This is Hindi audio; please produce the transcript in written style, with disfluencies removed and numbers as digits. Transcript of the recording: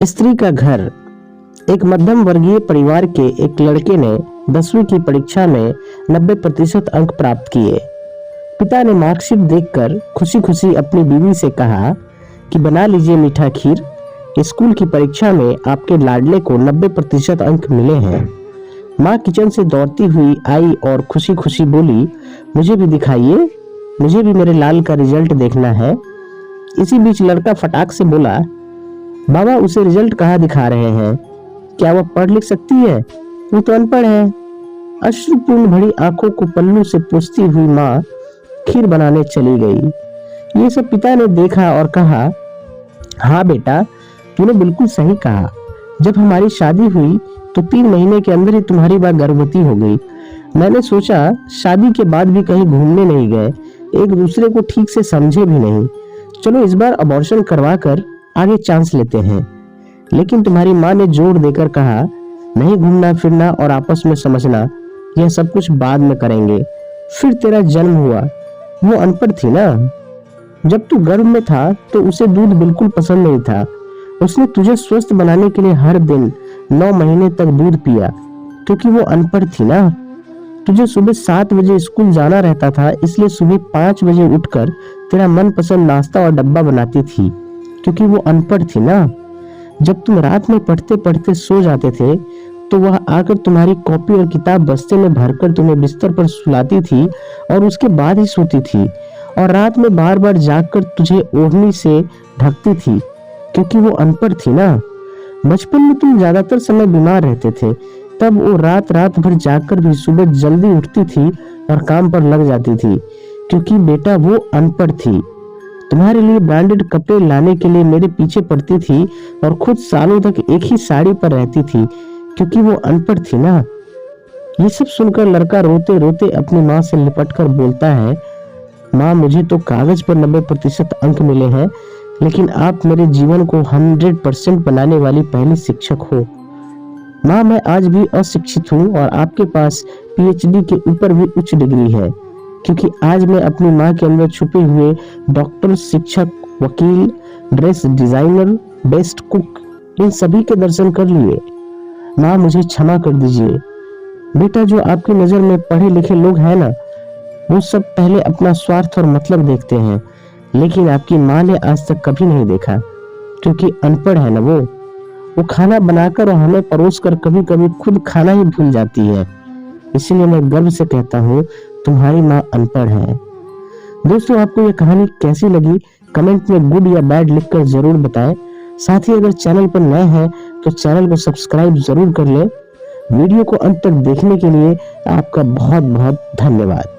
स्त्री का घर। एक मध्यम वर्गीय परिवार के एक लड़के ने 10वीं की परीक्षा में 90% अंक प्राप्त किए। पिता ने मार्कशीट देखकर खुशी खुशी अपनी बीवी से कहा कि बना लीजिए मीठा खीर, स्कूल की परीक्षा में आपके लाडले को 90% अंक मिले हैं। माँ किचन से दौड़ती हुई आई और खुशी खुशी बोली, मुझे भी दिखाइए, मुझे भी मेरे लाल का रिजल्ट देखना है। इसी बीच लड़का फटाक से बोला, बाबा उसे रिजल्ट कहाँ दिखा रहे हैं, क्या वह पढ़ लिख सकती है, वो तो अनपढ़ है। अश्रुपूर्ण भरी आंखों को पल्लू से पोंछती हुई माँ खीर बनाने चली गई। ये सब पिता ने देखा और कहा, हाँ बेटा, तूने बिल्कुल सही कहा। जब हमारी शादी हुई तो 3 महीने के अंदर ही तुम्हारी माँ गर्भवती हो गई। मैंने सोचा शादी के बाद भी कहीं घूमने नहीं गए, एक दूसरे को ठीक से समझे भी नहीं, चलो इस बार अबॉर्शन करवा कर आगे चांस लेते हैं। लेकिन तुम्हारी माँ ने जोर देकर कहा, नहीं, घूमना फिरना और आपस में समझना, यह सब कुछ बाद में करेंगे। फिर तेरा जन्म हुआ, वो अनपढ़ थी ना। जब तू गर्भ में था तो उसे दूध बिल्कुल पसंद नहीं था। उसने तुझे स्वस्थ बनाने के लिए हर दिन 9 महीने तक दूध पिया, क्योंकि वो अनपढ़ थी ना। तुझे सुबह 7 बजे स्कूल जाना रहता था, इसलिए सुबह 5 बजे उठकर तेरा मनपसंद नाश्ता और डब्बा बनाती थी, क्योंकि वो अनपढ़ थी ना। जब तुम रात में पढ़ते पढ़ते सो जाते थे तो वह आकर तुम्हारी कॉपी और किताब बस्ते में भरकर तुम्हें बिस्तर पर सुलाती थी और उसके बाद ही सोती थी, और रात में बार बार जागकर तुझे ओढ़नी से ढकती थी, क्योंकि वो अनपढ़ थी ना। बचपन में तुम ज्यादातर समय बीमार रहते थे, तब वो रात भर जागकर भी सुबह जल्दी उठती थी और काम पर लग जाती थी, क्योंकि बेटा वो अनपढ़ थी। तुम्हारे लिए ब्रांडेड कपड़े लाने के लिए मेरे पीछे पड़ती थी और खुद सालों तक एक ही साड़ी पर रहती थी, क्योंकि वो अनपढ़ थी ना। ये सब सुनकर लड़का रोते रोते अपनी माँ से लिपटकर बोलता है, माँ, मुझे तो कागज पर 90% अंक मिले हैं, लेकिन आप मेरे जीवन को 100% बनाने वाली पहली शिक्षक हो। माँ, मैं आज भी अशिक्षित हूँ और आपके पास PhD के ऊपर भी उच्च डिग्री है, क्योंकि आज मैं अपनी माँ के अंदर छुपे हुए डॉक्टर, शिक्षक, वकील, ड्रेस डिजाइनर, बेस्ट कुक, इन सभी के दर्शन कर लिए। माँ, मुझे क्षमा कर दीजिए। बेटा, जो आपकी नजर में पढ़े लिखे लोग हैं ना, वो सब पहले अपना स्वार्थ और मतलब देखते हैं, लेकिन आपकी माँ ने आज तक कभी नहीं देखा, क्योंकि अनपढ़ है ना वो खाना बनाकर और हमें परोस कर कभी कभी खुद खाना ही भूल जाती है। इसीलिए मैं गर्व से कहता हूँ, तुम्हारी माँ अनपढ़ है। दोस्तों, आपको यह कहानी कैसी लगी कमेंट में गुड या बैड लिखकर जरूर बताएं। साथ ही अगर चैनल पर नए हैं तो चैनल को सब्सक्राइब जरूर कर लें। वीडियो को अंत तक देखने के लिए आपका बहुत बहुत धन्यवाद।